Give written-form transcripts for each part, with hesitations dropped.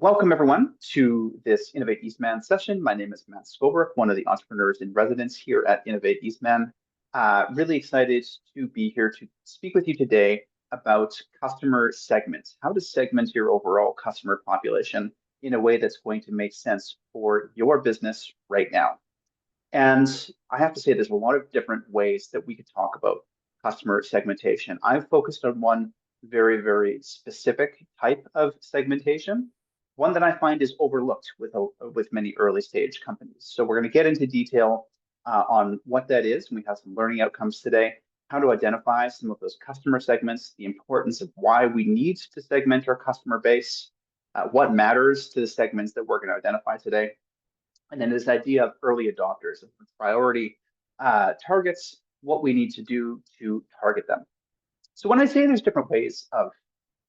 Welcome everyone to this Innovate Eastman session. My name is Matt Scobrook, one of the entrepreneurs in residence here at Innovate Eastman. Really excited to be here to speak with you today about customer segments, how to segment your overall customer population in a way that's going to make sense for your business right now. And I have to say, there's a lot of different ways that we could talk about customer segmentation. I've focused on one very, very specific type of segmentation, one that I find is overlooked with many early stage companies. So we're going to get into detail on what that is, and we have some learning outcomes today, how to identify some of those customer segments, the importance of why we need to segment our customer base, what matters to the segments that we're going to identify today, and then this idea of early adopters and priority targets, what we need to do to target them. So when I say there's different ways of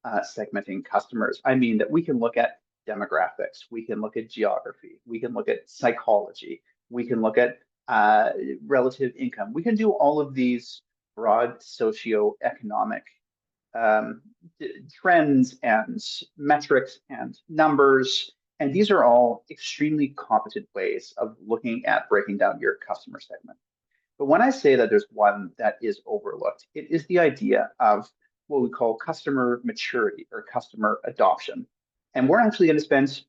segmenting customers, I mean that we can look at demographics, we can look at geography, we can look at psychology, we can look at relative income. We can do all of these broad socioeconomic trends and metrics and numbers. And these are all extremely competent ways of looking at breaking down your customer segment. But when I say that there's one that is overlooked, it is the idea of what we call customer maturity or customer adoption. And we're actually going to spend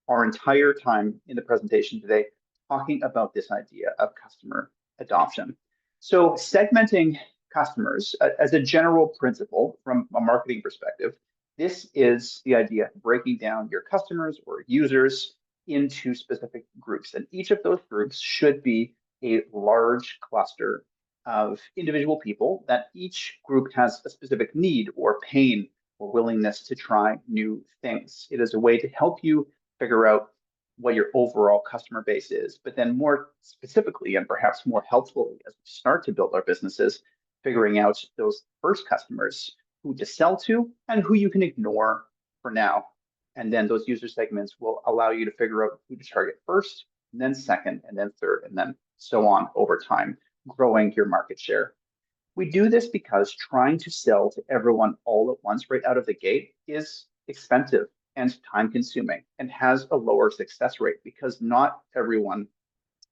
our entire time in the presentation today talking about this idea of customer adoption. So segmenting customers as a general principle from a marketing perspective, this is the idea of breaking down your customers or users into specific groups. And each of those groups should be a large cluster of individual people that each group has a specific need or pain or willingness to try new things. It is a way to help you figure out what your overall customer base is, but then more specifically and perhaps more helpfully as we start to build our businesses, figuring out those first customers, who to sell to and who you can ignore for now. And then those user segments will allow you to figure out who to target first, and then second, and then third, and then so on over time, growing your market share. We do this because trying to sell to everyone all at once right out of the gate is expensive and time consuming and has a lower success rate because not everyone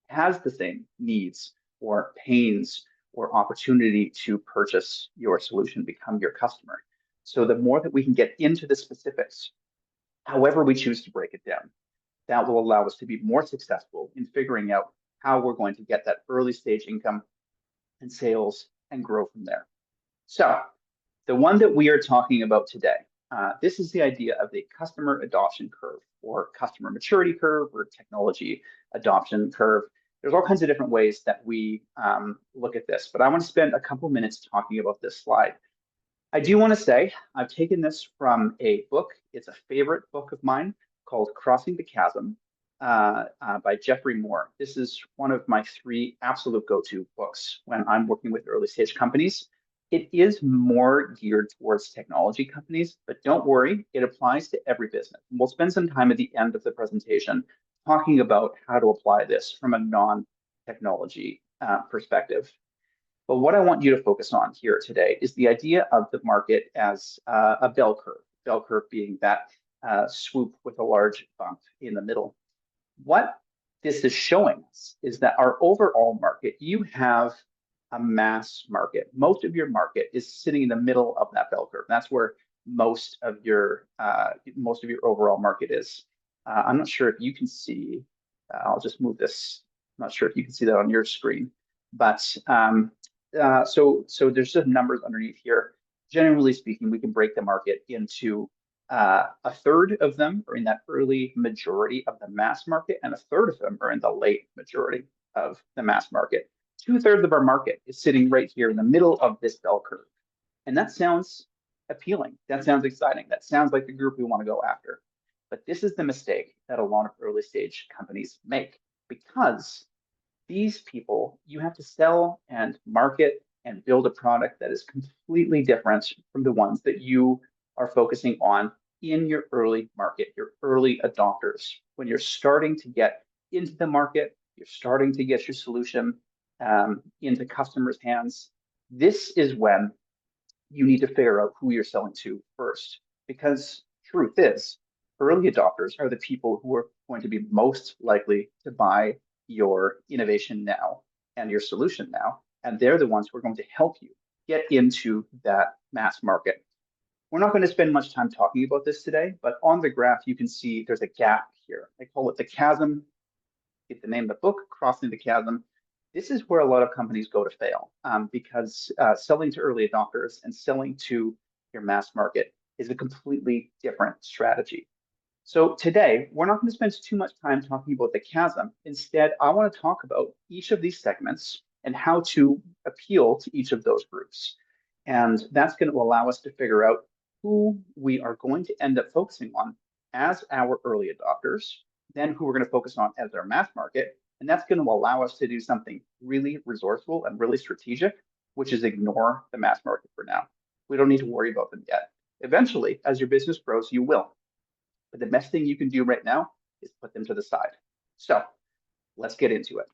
has the same needs or pains or opportunity to purchase your solution, become your customer. So the more that we can get into the specifics, however we choose to break it down, that will allow us to be more successful in figuring out how we're going to get that early stage income and sales and grow from there. So the one that we are talking about today, this is the idea of the customer adoption curve or customer maturity curve or technology adoption curve. There's all kinds of different ways that we look at this, but I want to spend a couple minutes talking about this slide. I do want to say I've taken this from a book. It's a favorite book of mine called Crossing the Chasm by Jeffrey Moore. This is one of my 3 absolute go-to books when I'm working with early stage companies. It is more geared towards technology companies, but don't worry, it applies to every business. And we'll spend some time at the end of the presentation talking about how to apply this from a non-technology perspective. But what I want you to focus on here today is the idea of the market as a bell curve being that swoop with a large bump in the middle. What this is showing us is that our overall market, you have a mass market. Most of your market is sitting in the middle of that bell curve. That's where most of your overall market is. I'm not sure if you can see. I'll just move this. I'm not sure if you can see that on your screen, but so there's just numbers underneath here. Generally speaking, we can break the market into a third of them are in that early majority of the mass market, and a third of them are in the late majority of the mass market. 2/3 of our market is sitting right here in the middle of this bell curve. And that sounds appealing. That sounds exciting. That sounds like the group we want to go after. But this is the mistake that a lot of early stage companies make, because these people, you have to sell and market and build a product that is completely different from the ones that you are focusing on in your early market, your early adopters. When you're starting to get into the market, you're starting to get your solution into customers' hands, this is when you need to figure out who you're selling to first. Because truth is, Early adopters are the people who are going to be most likely to buy your innovation now and your solution now. And they're the ones who are going to help you get into that mass market. We're not going to spend much time talking about this today, but on the graph, you can see there's a gap here. I call it the chasm. Get the name of the book, Crossing the Chasm. This is where a lot of companies go to fail because selling to early adopters and selling to your mass market is a completely different strategy. So today, we're not going to spend too much time talking about the chasm. Instead, I want to talk about each of these segments and how to appeal to each of those groups. And that's going to allow us to figure out who we are going to end up focusing on as our early adopters, then who we're going to focus on as our mass market. And that's going to allow us to do something really resourceful and really strategic, which is ignore the mass market for now. We don't need to worry about them yet. Eventually, as your business grows, you will. But the best thing you can do right now is put them to the side. So let's get into it.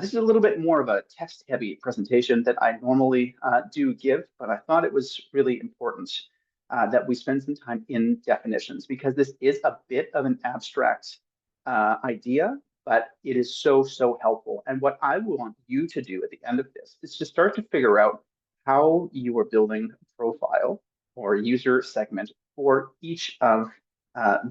This is a little bit more of a text-heavy presentation that I normally do give, but I thought it was really important that we spend some time in definitions because this is a bit of an abstract idea, but it is so, so helpful. And what I want you to do at the end of this is to start to figure out how you are building a profile or user segment for each of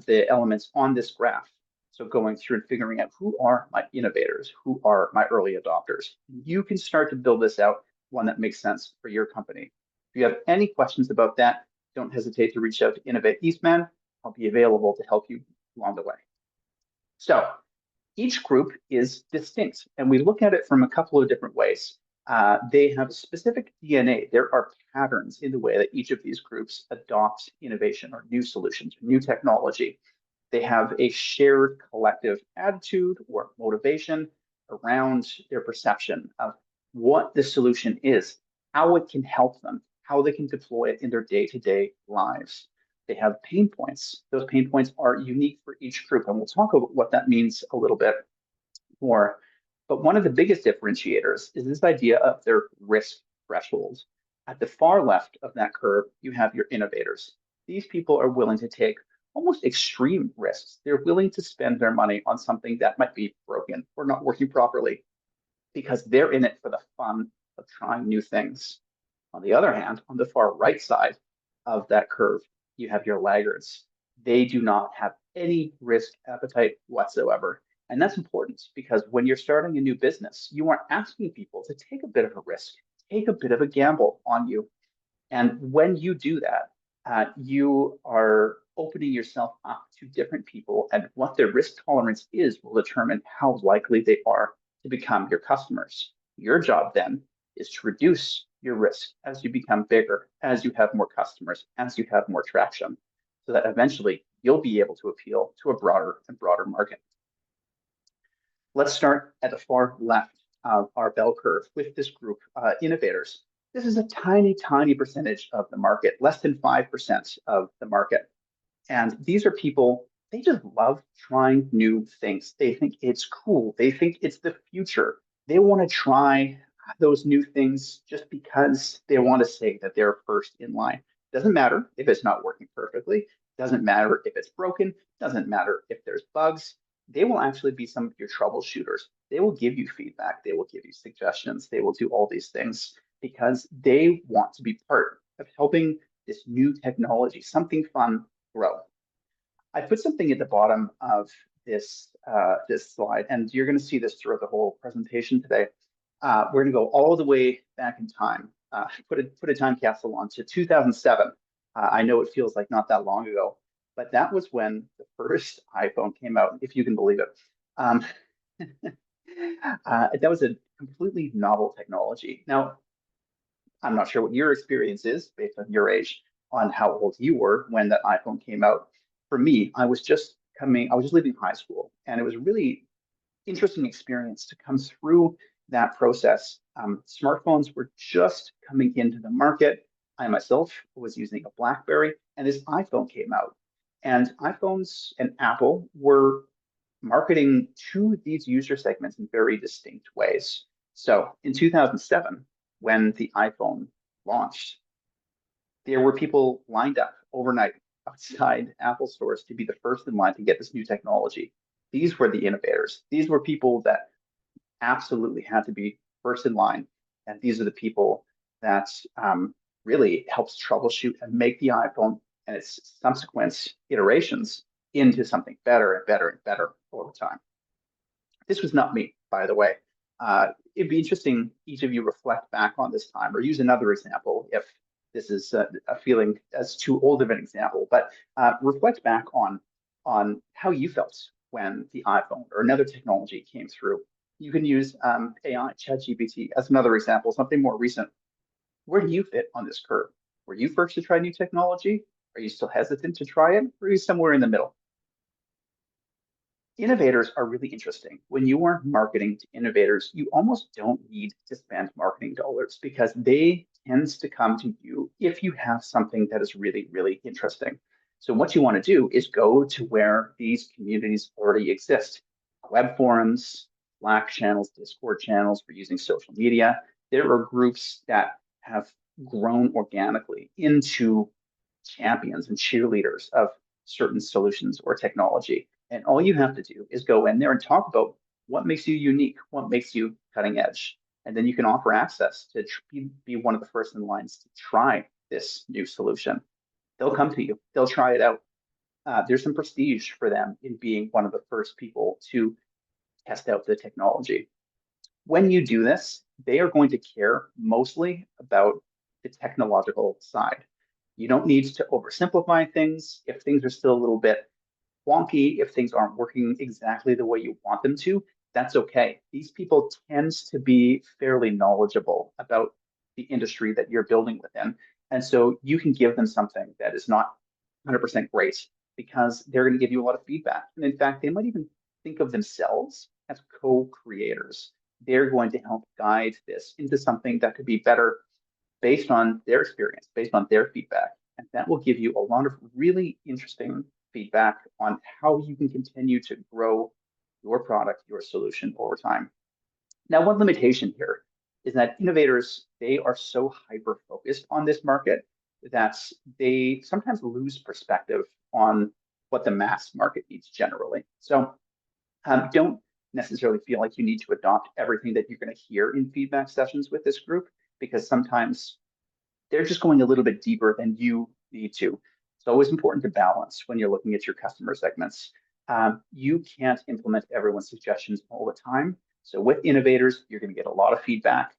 the elements on this graph. So going through and figuring out who are my innovators, who are my early adopters. You can start to build this out, one that makes sense for your company. If you have any questions about that, don't hesitate to reach out to Innovate Eastman. I'll be available to help you along the way. So each group is distinct, and we look at it from a couple of different ways. They have specific DNA. There are patterns in the way that each of these groups adopt innovation or new solutions, or new technology. They have a shared collective attitude or motivation around their perception of what the solution is, how it can help them, how they can deploy it in their day-to-day lives. They have pain points. Those pain points are unique for each group, and we'll talk about what that means a little bit more. But one of the biggest differentiators is this idea of their risk threshold. At the far left of that curve, you have your innovators. These people are willing to take almost extreme risks. They're willing to spend their money on something that might be broken or not working properly because they're in it for the fun of trying new things. On the other hand, on the far right side of that curve, you have your laggards. They do not have any risk appetite whatsoever. And that's important because when you're starting a new business, you are asking people to take a bit of a risk, take a bit of a gamble on you. And when you do that, you are opening yourself up to different people, and what their risk tolerance is will determine how likely they are to become your customers. Your job then is to reduce your risk as you become bigger, as you have more customers, as you have more traction, so that eventually you'll be able to appeal to a broader and broader market. Let's start at the far left of our bell curve with this group, innovators. This is a tiny, tiny percentage of the market, less than 5% of the market. And these are people, they just love trying new things. They think it's cool. They think it's the future. They want to try those new things just because they want to say that they're first in line. Doesn't matter if it's not working perfectly. Doesn't matter if it's broken. Doesn't matter if there's bugs. They will actually be some of your troubleshooters. They will give you feedback. They will give you suggestions. They will do all these things because they want to be part of helping this new technology, something fun, grow. I put something at the bottom of this slide, and you're going to see this throughout the whole presentation today. We're going to go all the way back in time. Put a time capsule on to 2007. I know it feels like not that long ago, but that was when the first iPhone came out, if you can believe it. That was a completely novel technology. Now, I'm not sure what your experience is based on your age, on how old you were when that iPhone came out. For me, I was just leaving high school, and it was a really interesting experience to come through that process. Smartphones were just coming into the market. I myself was using a BlackBerry, and this iPhone came out. And iPhones and Apple were marketing to these user segments in very distinct ways. So in 2007, when the iPhone launched, there were people lined up overnight outside Apple stores to be the first in line to get this new technology. These were the innovators. These were people that absolutely had to be first in line. And these are the people that really helps troubleshoot and make the iPhone and its subsequent iterations into something better and better and better over time. This was not me, by the way. It'd be interesting, each of you reflect back on this time or use another example if this is a feeling as too old of an example, but reflect back on how you felt when the iPhone or another technology came through. You can use AI, ChatGPT as another example, something more recent. Where do you fit on this curve? Were you first to try new technology? Are you still hesitant to try it? Or are you somewhere in the middle? Innovators are really interesting. When you are marketing to innovators, you almost don't need to spend marketing dollars because they tend to come to you if you have something that is really, really interesting. So what you want to do is go to where these communities already exist. Web forums, Slack channels, Discord channels for using social media. There are groups that have grown organically into champions and cheerleaders of certain solutions or technology. And all you have to do is go in there and talk about what makes you unique, what makes you cutting edge. And then you can offer access to be one of the first in lines to try this new solution. They'll come to you, they'll try it out. There's some prestige for them in being one of the first people to test out the technology. When you do this, they are going to care mostly about the technological side. You don't need to oversimplify things. If things are still a little bit wonky, if things aren't working exactly the way you want them to, that's okay. These people tend to be fairly knowledgeable about the industry that you're building within. And so you can give them something that is not 100% great because they're going to give you a lot of feedback. And in fact, they might even think of themselves as co-creators. They're going to help guide this into something that could be better based on their experience, based on their feedback. And that will give you a lot of really interesting feedback on how you can continue to grow your product, your solution over time. Now, one limitation here is that innovators, they are so hyper focused on this market that they sometimes lose perspective on what the mass market needs generally. So don't necessarily feel like you need to adopt everything that you're going to hear in feedback sessions with this group, because sometimes they're just going a little bit deeper than you need to. It's always important to balance when you're looking at your customer segments. You can't implement everyone's suggestions all the time. So with innovators, you're going to get a lot of feedback.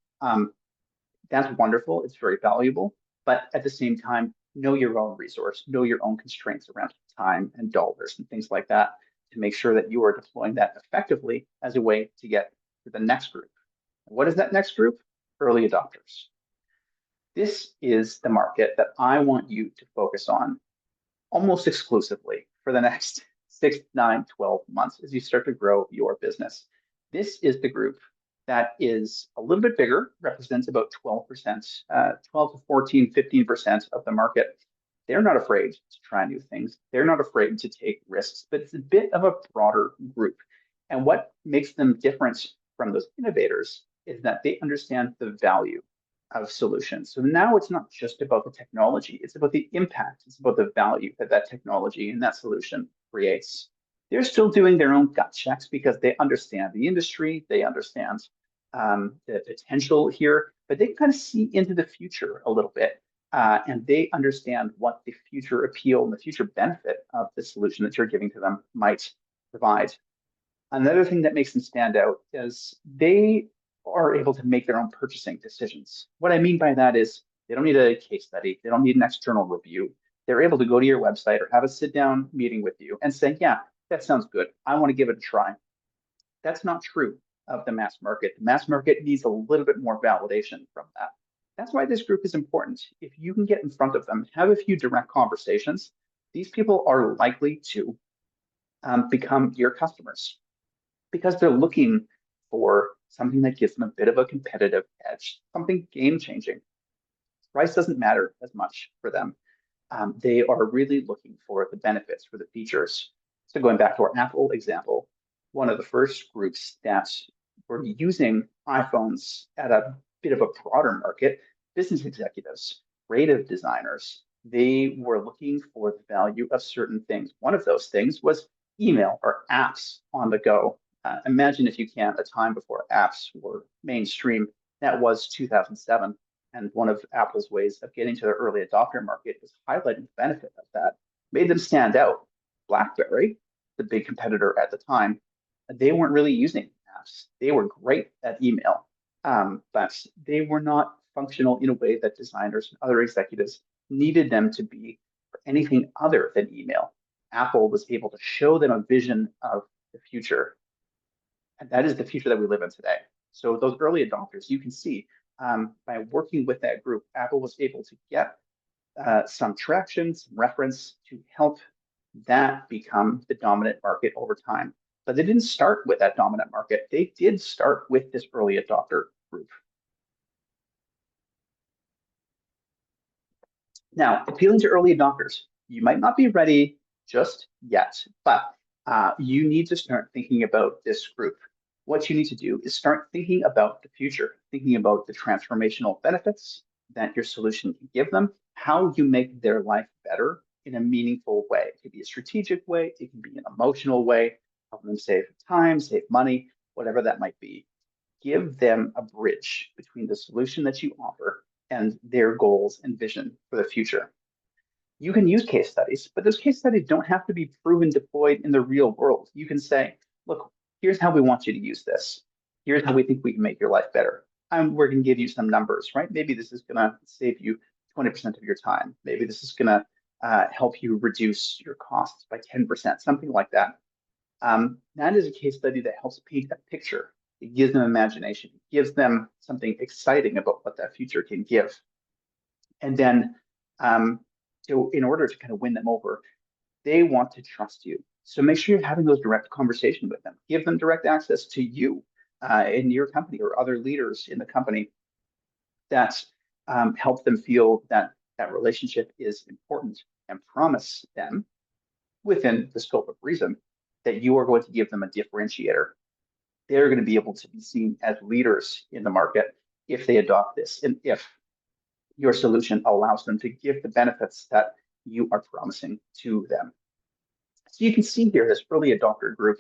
That's wonderful. It's very valuable. But at the same time, know your own resource, know your own constraints around time and dollars and things like that to make sure that you are deploying that effectively as a way to get to the next group. What is that next group? Early adopters. This is the market that I want you to focus on almost exclusively for the next 6, 9, 12 months as you start to grow your business. This is the group that is a little bit bigger, represents about 12%, 12 to 14, 15% of the market. They're not afraid to try new things. They're not afraid to take risks, but it's a bit of a broader group. And what makes them different from those innovators is that they understand the value of solutions. So now it's not just about the technology, it's about the impact, it's about the value that that technology and that solution creates. They're still doing their own gut checks because they understand the industry, they understand the potential here, but they kind of see into the future a little bit. And they understand what the future appeal and the future benefit of the solution that you're giving to them might provide. Another thing that makes them stand out is they are able to make their own purchasing decisions. What I mean by that is they don't need a case study, they don't need an external review. They're able to go to your website or have a sit-down meeting with you and say, yeah, that sounds good. I want to give it a try. That's not true of the mass market. The mass market needs a little bit more validation from that. That's why this group is important. If you can get in front of them, have a few direct conversations, these people are likely to become your customers because they're looking for something that gives them a bit of a competitive edge, something game changing. Price doesn't matter as much for them. They are really looking for the benefits, for the features. So going back to our Apple example, one of the first groups that were using iPhones at a bit of a broader market, business executives, creative designers, They were looking for the value of certain things. One of those things was email or apps on the go. Imagine, if you can, a time before apps were mainstream. That was 2007. And one of Apple's ways of getting to the early adopter market was highlighting the benefit of that, made them stand out. BlackBerry, the big competitor at the time, they weren't really using apps. They were great at email, but they were not functional in a way that designers and other executives needed them to be for anything other than email. Apple was able to show them a vision of the future, and that is the future that we live in today. So those early adopters, you can see by working with that group, Apple was able to get some traction, some reference to help that become the dominant market over time. But they didn't start with that dominant market. They did start with this early adopter group. Now, appealing to early adopters, you might not be ready just yet, but you need to start thinking about this group. What you need to do is start thinking about the future, thinking about the transformational benefits that your solution can give them, how you make their life better in a meaningful way. It could be a strategic way, it can be an emotional way, help them save time, save money, whatever that might be. Give them a bridge between the solution that you offer and their goals and vision for the future. You can use case studies, but those case studies don't have to be proven deployed in the real world. You can say, look, here's how we want you to use this. Here's how we think we can make your life better. We're going to give you some numbers, right? Maybe this is going to save you 20% of your time. Maybe this is going to help you reduce your costs by 10%, something like that. That is a case study that helps paint a picture. It gives them imagination. It gives them something exciting about what that future can give. And then, so in order to kind of win them over, they want to trust you. So make sure you're having those direct conversations with them. Give them direct access to you in your company or other leaders in the company that help them feel that that relationship is important, and promise them within the scope of reason that you are going to give them a differentiator. They're going to be able to be seen as leaders in the market if they adopt this, and if your solution allows them to give the benefits that you are promising to them. So you can see here this early adopter group.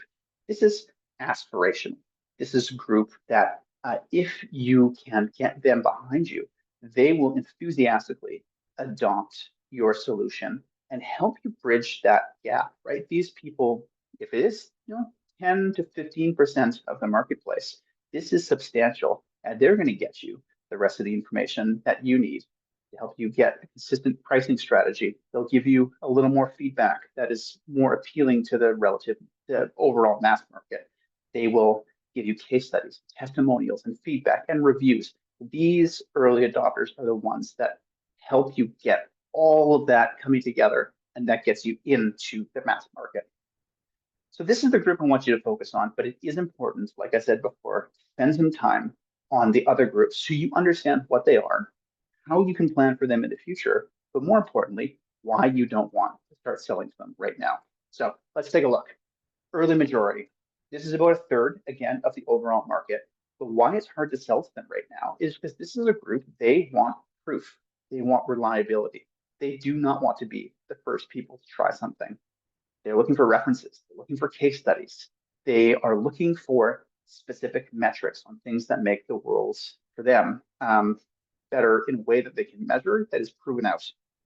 This is aspirational. This is a group that if you can get them behind you, they will enthusiastically adopt your solution and help you bridge that gap, right? These people, if it is 10 to 15% of the marketplace, this is substantial, and they're going to get you the rest of the information that you need to help you get a consistent pricing strategy. They'll give you a little more feedback that is more appealing to the overall mass market. They will give you case studies, testimonials, and feedback and reviews. These early adopters are the ones that help you get all of that coming together, and that gets you into the mass market. So this is the group I want you to focus on, but it is important, like I said before, spend some time on the other groups so you understand what they are, how you can plan for them in the future, but more importantly, why you don't want to start selling to them right now. So let's take a look. Early majority. This is about a third, again, of the overall market. But why it's hard to sell to them right now is because this is a group, they want proof. They want reliability. They do not want to be the first people to try something. They're looking for references. They're looking for case studies. They are looking for specific metrics on things that make the worlds for them better in a way that they can measure, that is proven out.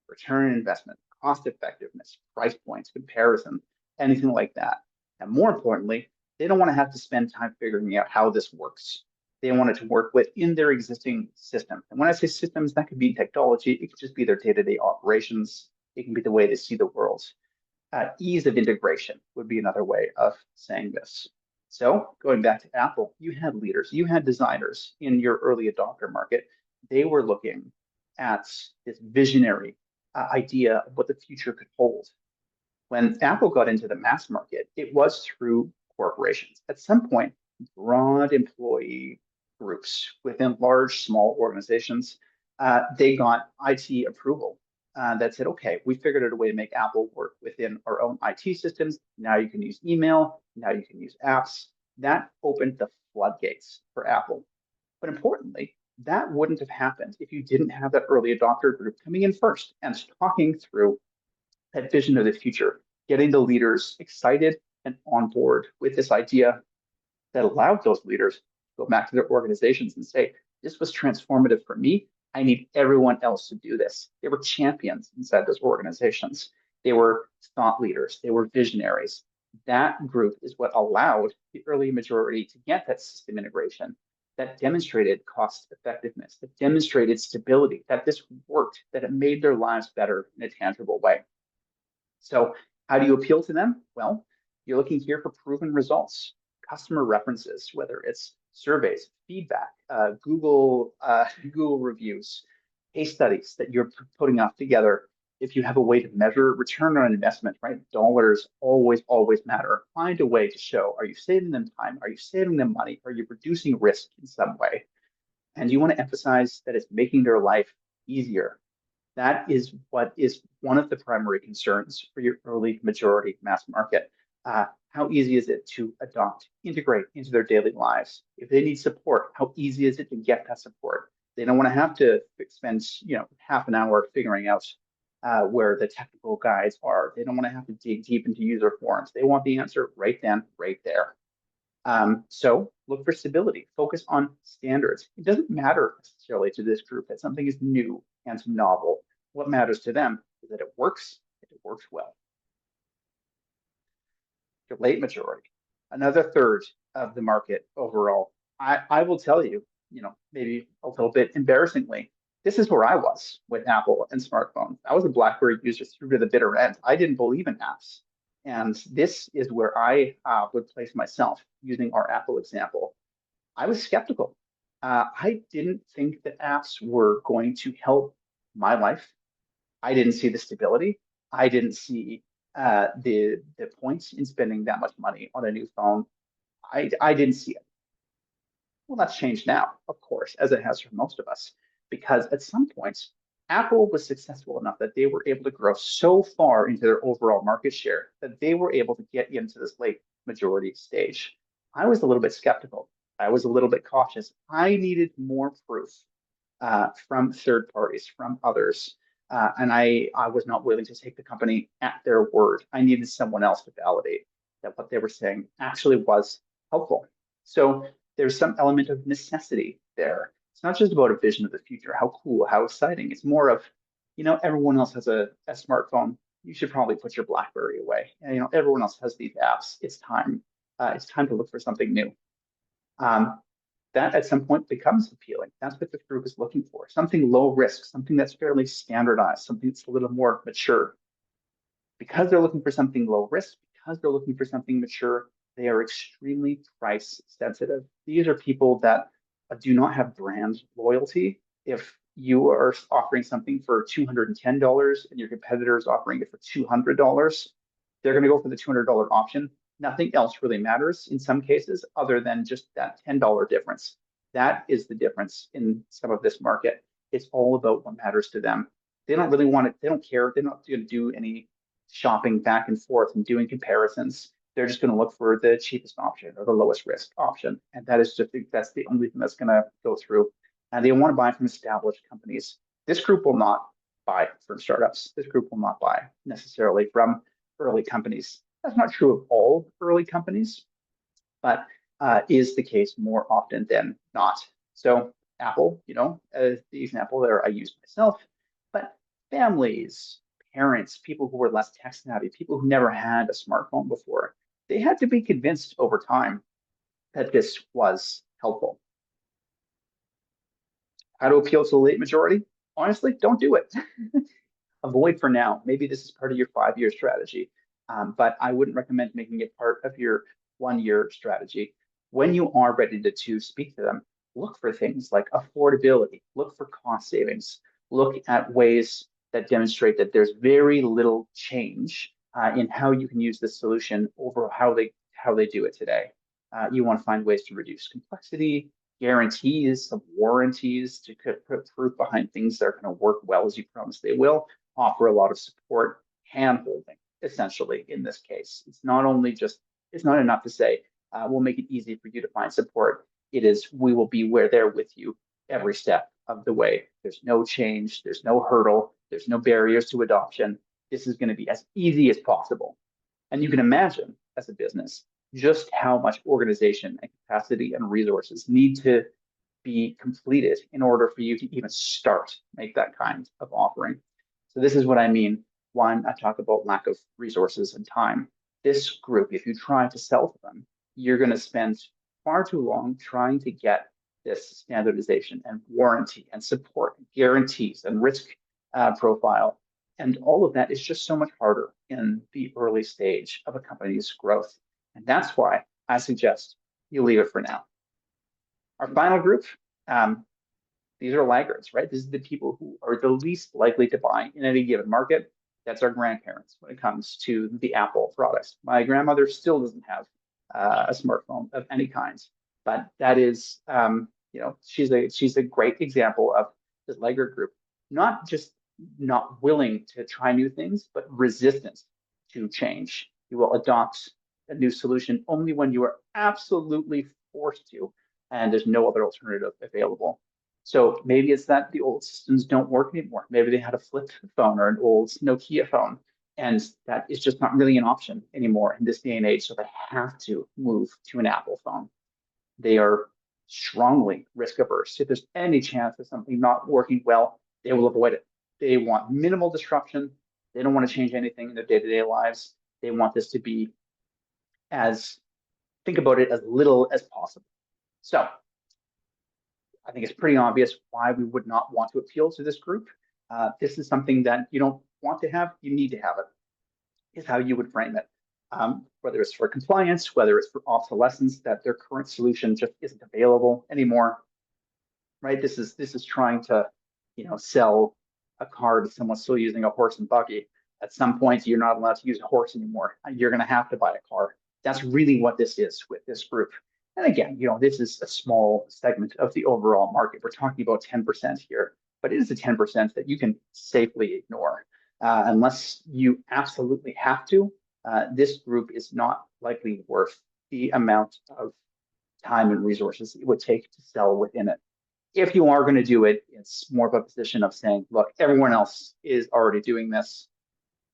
Return on investment, cost effectiveness, price points, comparison, anything like that. And more importantly, they don't want to have to spend time figuring out how this works. They want it to work within their existing system. And when I say systems, that could be technology. It could just be their day-to-day operations. It can be the way they see the world. Ease of integration would be another way of saying this. So going back to Apple, you had leaders, you had designers in your early adopter market. They were looking at this visionary idea of what the future could hold. When Apple got into the mass market, it was through corporations. At some point, broad employee groups within large, small organizations, they got IT approval that said, okay, we figured out a way to make Apple work within our own IT systems. Now you can use email. Now you can use apps. That opened the floodgates for Apple. But importantly, That wouldn't have happened if you didn't have that early adopter group coming in first and talking through that vision of the future, getting the leaders excited and on board with this idea that allowed those leaders to go back to their organizations and say, this was transformative for me. I need everyone else to do this. They were champions inside those organizations. They were thought leaders. They were visionaries. That group is what allowed the early majority to get that system integration that demonstrated cost effectiveness, that demonstrated stability, that this worked, that it made their lives better in a tangible way. So how do you appeal to them? Well, you're looking here for proven results, customer references, whether it's surveys, feedback, Google reviews, case studies that you're putting up together. If you have a way to measure return on investment, right? Dollars always matter. Find a way to show, are you saving them time? Are you saving them money? Are you reducing risk in some way? And you want to emphasize that it's making their life easier. That is what is one of the primary concerns for your early majority mass market. How easy is it to adopt, integrate into their daily lives? If they need support, how easy is it to get that support? They don't want to have to spend half an hour figuring out where the technical guides are. They don't want to have to dig deep into user forums. They want the answer right then, right there. So look for stability, focus on standards. It doesn't matter necessarily to this group that something is new and novel. What matters to them is that it works well. The late majority, another third of the market overall. I will tell you, maybe a little bit embarrassingly, this is where I was with Apple and smartphones. I was a BlackBerry user through to the bitter end. I didn't believe in apps. And this is where I would place myself using our Apple example. I was skeptical. I didn't think that apps were going to help my life. I didn't see the stability. I didn't see the points in spending that much money on a new phone. I didn't see it. Well, that's changed now, of course, as it has for most of us, because at some points, Apple was successful enough that they were able to grow so far into their overall market share that they were able to get into this late majority stage. I was a little bit skeptical. I was a little bit cautious. I needed more proof from third parties, from others. And I was not willing to take the company at their word. I needed someone else to validate that what they were saying actually was helpful. So there's some element of necessity there. It's not just about a vision of the future, how cool, how exciting. It's more of, everyone else has a smartphone. You should probably put your BlackBerry away. And, everyone else has these apps. It's time. It's time to look for something new. That at some point becomes appealing. That's what the group is looking for. Something low risk, something that's fairly standardized, something that's a little more mature. Because they're looking for something low risk, because they're looking for something mature, they are extremely price sensitive. These are people that do not have brand loyalty. If you are offering something for $210 and your competitor is offering it for $200, they're going to go for the $200 option. Nothing else really matters in some cases other than just that $10 difference. That is the difference in some of this market. It's all about what matters to them. They don't really want it. They don't care. They're not going to do any shopping back and forth and doing comparisons. They're just going to look for the cheapest option or the lowest risk option. And that's the only thing that's going to go through. And they want to buy from established companies. This group will not buy from startups. This group will not buy necessarily from early companies. That's not true of all early companies, but is the case more often than not. So Apple, as the example there I use myself, but families, parents, people who were less tech savvy, people who never had a smartphone before, they had to be convinced over time that this was helpful. How to appeal to the late majority? Honestly, don't do it. Avoid for now. Maybe this is part of your 5-year strategy, but I wouldn't recommend making it part of your 1-year strategy. When you are ready to speak to them, look for things like affordability, look for cost savings, look at ways that demonstrate that there's very little change in how you can use this solution over how they do it today. You want to find ways to reduce complexity, guarantees, some warranties to put proof behind things that are going to work well as you promise they will, offer a lot of support, hand holding, essentially, in this case. It's not enough to say, we'll make it easy for you to find support. It is, we will be there with you every step of the way. There's no change, there's no hurdle, there's no barriers to adoption. This is going to be as easy as possible. And you can imagine as a business just how much organization and capacity and resources need to be completed in order for you to even start make that kind of offering. So this is what I mean when I talk about lack of resources and time. This group, if you try to sell to them, you're going to spend far too long trying to get this standardization and warranty and support guarantees and risk profile. And all of that is just so much harder in the early stage of a company's growth. And that's why I suggest you leave it for now. Our final group, these are laggards, right? This is the people who are the least likely to buy in any given market. That's our grandparents when it comes to the Apple products. My grandmother still doesn't have a smartphone of any kind, but that is, she's a great example of this laggard group, not just not willing to try new things, but resistant to change. You will adopt a new solution only when you are absolutely forced to, and there's no other alternative available. So maybe it's that the old systems don't work anymore. Maybe they had a flip phone or an old Nokia phone, and that is just not really an option anymore in this day and age. So they have to move to an Apple phone. They are strongly risk averse. If there's any chance of something not working well, they will avoid it. They want minimal disruption. They don't want to change anything in their day-to-day lives. They want this to be think about it as little as possible. So I think it's pretty obvious why we would not want to appeal to this group. This is something that you don't want to have, you need to have it, is how you would frame it. Whether it's for compliance, whether it's for obsolescence, that their current solution just isn't available anymore, right? This is trying to, sell a car to someone still using a horse and buggy. At some point, you're not allowed to use a horse anymore. You're going to have to buy a car. That's really what this is with this group. And again, this is a small segment of the overall market. We're talking about 10% here, but it is a 10% that you can safely ignore. Unless you absolutely have to, this group is not likely worth the amount of time and resources it would take to sell within it. If you are going to do it, it's more of a position of saying, look, everyone else is already doing this,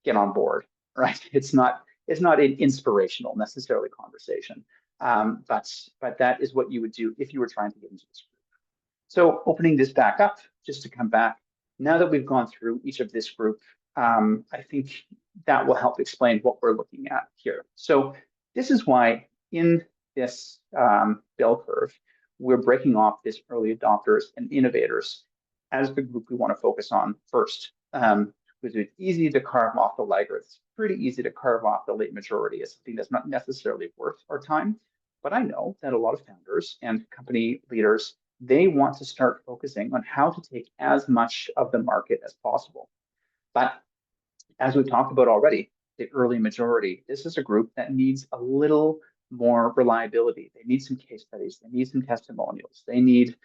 get on board, right? It's not an inspirational necessarily conversation. But that is what you would do if you were trying to get into this group. So opening this back up, just to come back, now that we've gone through each of this group, I think that will help explain what we're looking at here. So this is why in this bell curve, we're breaking off this early adopters and innovators as the group we want to focus on first. Because it's easy to carve off the laggards, pretty easy to carve off the late majority as something that's not necessarily worth our time. But I know that a lot of founders and company leaders, they want to start focusing on how to take as much of the market as possible. But as we've talked about already, the early majority, this is a group that needs a little more reliability. They need some case studies. They need some testimonials. They need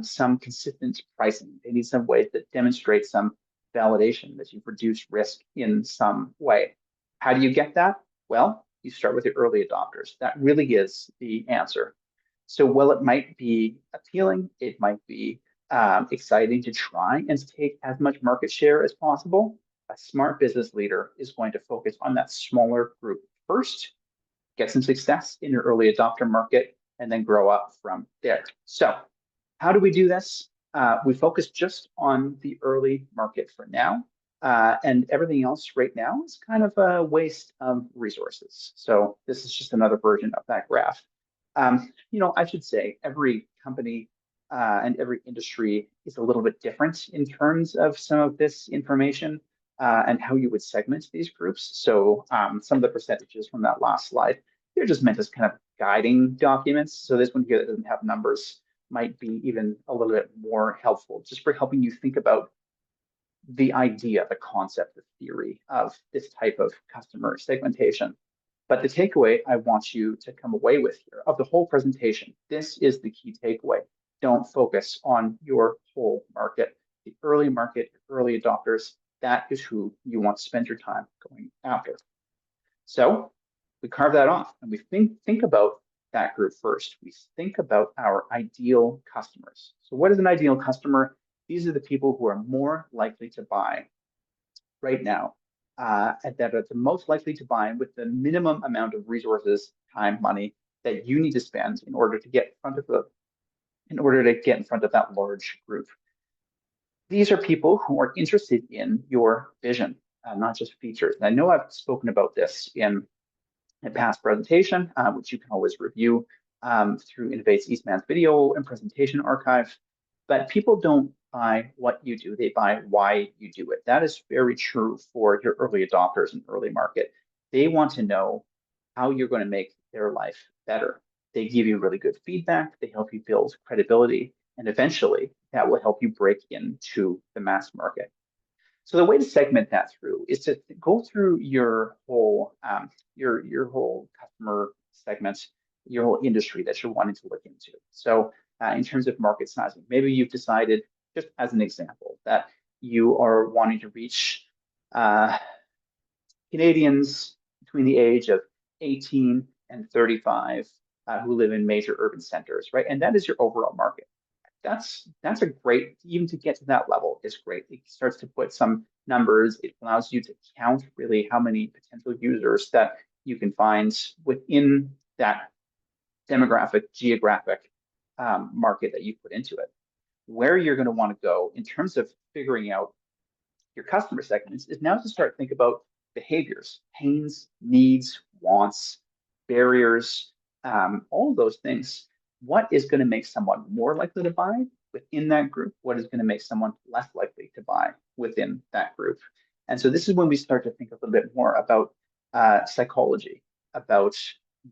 some consistent pricing. They need some ways that demonstrate some validation that you've reduced risk in some way. How do you get that? Well, you start with the early adopters. That really is the answer. So while it might be appealing, it might be exciting to try and take as much market share as possible, a smart business leader is going to focus on that smaller group first, get some success in your early adopter market, and then grow up from there. So how do we do this? We focus just on the early market for now, and everything else right now is kind of a waste of resources. So this is just another version of that graph. I should say every company and every industry is a little bit different in terms of some of this information and how you would segment these groups. So some of the percentages from that last slide, they're just meant as kind of guiding documents. So this one here that doesn't have numbers might be even a little bit more helpful, just for helping you think about the idea, the concept, the theory of this type of customer segmentation. But the takeaway I want you to come away with here of the whole presentation, this is the key takeaway. Don't focus on your whole market. The early market, early adopters, that is who you want to spend your time going after. So we carve that off and we think about that group first. We think about our ideal customers. So what is an ideal customer? These are the people who are more likely to buy right now, and that are the most likely to buy with the minimum amount of resources, time, money that you need to spend in order to get in front of that large group. These are people who are interested in your vision, not just features. And I know I've spoken about this in a past presentation, which you can always review through Innovate Eastman's video and presentation archive. But people don't buy what you do, they buy why you do it. That is very true for your early adopters and early market. They want to know how you're going to make their life better. They give you really good feedback, they help you build credibility, and eventually that will help you break into the mass market. So the way to segment that through is to go through your whole customer segment, your whole industry that you're wanting to look into. So in terms of market sizing, maybe you've decided, just as an example, that you are wanting to reach Canadians between the age of 18 and 35 who live in major urban centers, right? And that is your overall market. That's a great, even to get to that level is great. It starts to put some numbers. It allows you to count really how many potential users that you can find within that demographic, geographic market that you put into it. Where you're going to want to go in terms of figuring out your customer segments is now to start think about behaviors, pains, needs, wants, barriers, all of those things. What is going to make someone more likely to buy within that group? What is going to make someone less likely to buy within that group? And so this is when we start to think a little bit more about psychology, about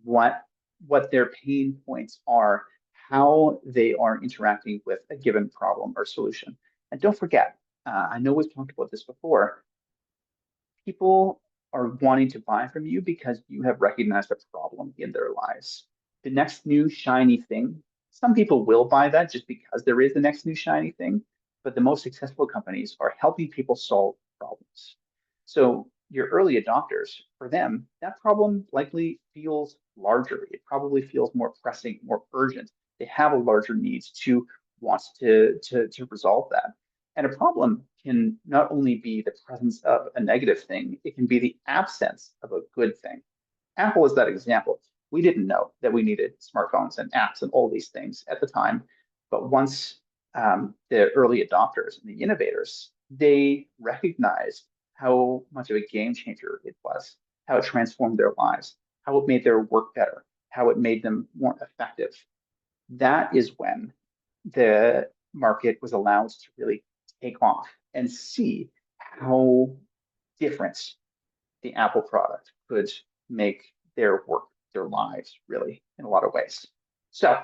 what their pain points are, how they are interacting with a given problem or solution. And don't forget, I know we've talked about this before, people are wanting to buy from you because you have recognized a problem in their lives. The next new shiny thing, some people will buy that just because there is the next new shiny thing, but the most successful companies are helping people solve problems. So your early adopters, for them, that problem likely feels larger. It probably feels more pressing, more urgent. They have a larger need to want to resolve that. And a problem can not only be the presence of a negative thing, it can be the absence of a good thing. Apple is that example. We didn't know that we needed smartphones and apps and all these things at the time. But once the early adopters and the innovators, they recognized how much of a game changer it was, how it transformed their lives, how it made their work better, how it made them more effective. That is when the market was allowed to really take off and see how different the Apple product could make their work, their lives, really, in a lot of ways. So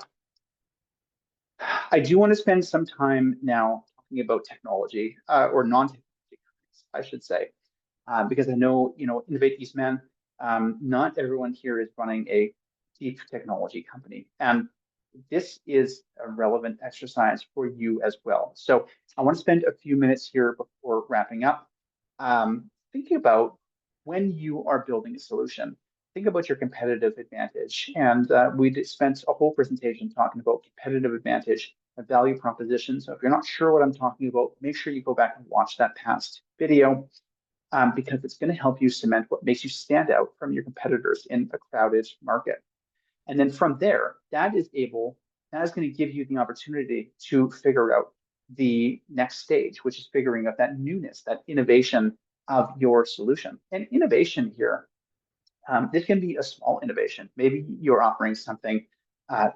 I do want to spend some time now talking about technology or non-technology companies, I should say, because I know, Innovate Eastman, not everyone here is running a deep technology company. And this is a relevant exercise for you as well. So I want to spend a few minutes here before wrapping up, thinking about when you are building a solution, think about your competitive advantage. And we spent a whole presentation talking about competitive advantage and value proposition. So if you're not sure what I'm talking about, make sure you go back and watch that past video because it's going to help you cement what makes you stand out from your competitors in a crowded market. And then from there, that is going to give you the opportunity to figure out the next stage, which is figuring out that newness, that innovation of your solution. And innovation here, this can be a small innovation. Maybe you're offering something,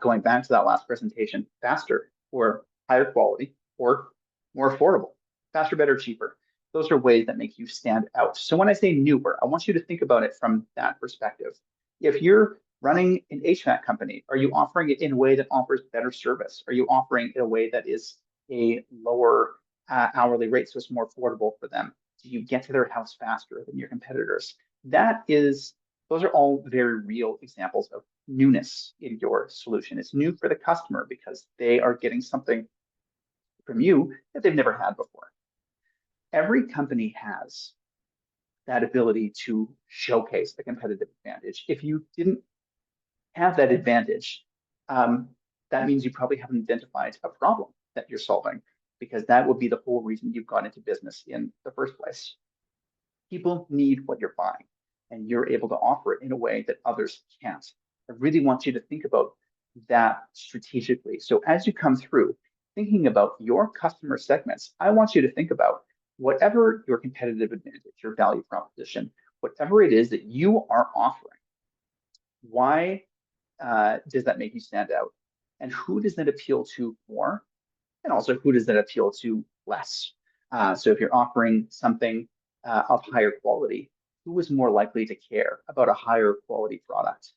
going back to that last presentation, faster or higher quality or more affordable, faster, better, cheaper. Those are ways that make you stand out. So when I say newer, I want you to think about it from that perspective. If you're running an HVAC company, are you offering it in a way that offers better service? Are you offering it in a way that is a lower hourly rate so it's more affordable for them? Do you get to their house faster than your competitors? Those are all very real examples of newness in your solution. It's new for the customer because they are getting something from you that they've never had before. Every company has that ability to showcase a competitive advantage. If you didn't have that advantage, um, that means you probably haven't identified a problem that you're solving, because that would be the whole reason you've got into business in the first place. People need what you're buying, and you're able to offer it in a way that others can't. I really want you to think about that strategically. So as you come through thinking about your customer segments, I want you to think about whatever your competitive advantage, your value proposition, whatever it is that you are offering, why does that make you stand out? And who does that appeal to more? And also, who does that appeal to less? So if you're offering something of higher quality, who is more likely to care about a higher quality product?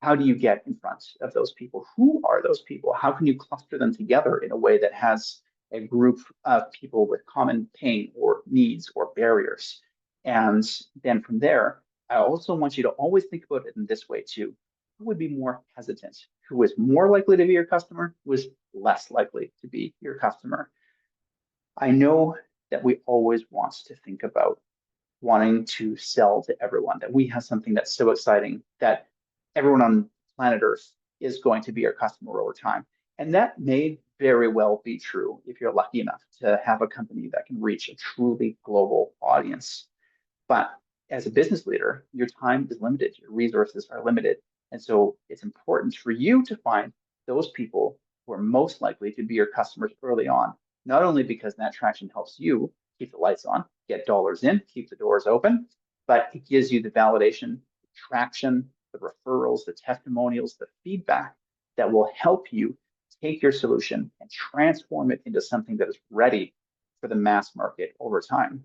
How do you get in front of those people? Who are those people? How can you cluster them together in a way that has a group of people with common pain or needs or barriers? And then from there, I also want you to always think about it in this way too. Who would be more hesitant? Who is more likely to be your customer? Who is less likely to be your customer? I know that we always want to think about wanting to sell to everyone, that we have something that's so exciting that everyone on planet Earth is going to be our customer over time. And that may very well be true if you're lucky enough to have a company that can reach a truly global audience. But as a business leader, your time is limited, your resources are limited. And so it's important for you to find those people who are most likely to be your customers early on, not only because that traction helps you keep the lights on, get dollars in, keep the doors open, but it gives you the validation, the traction, the referrals, the testimonials, the feedback that will help you take your solution and transform it into something that is ready for the mass market over time.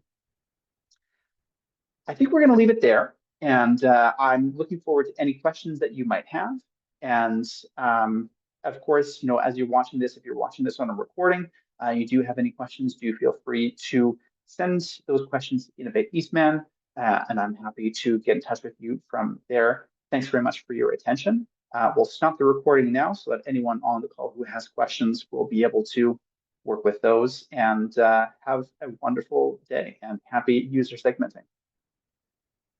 I think we're going to leave it there. And I'm looking forward to any questions that you might have. And of course, as you're watching this, if you're watching this on a recording, you do have any questions, do feel free to send those questions to Innovate Eastman, and I'm happy to get in touch with you from there. Thanks very much for your attention. We'll stop the recording now so that anyone on the call who has questions will be able to work with those, and have a wonderful day and happy user segmenting.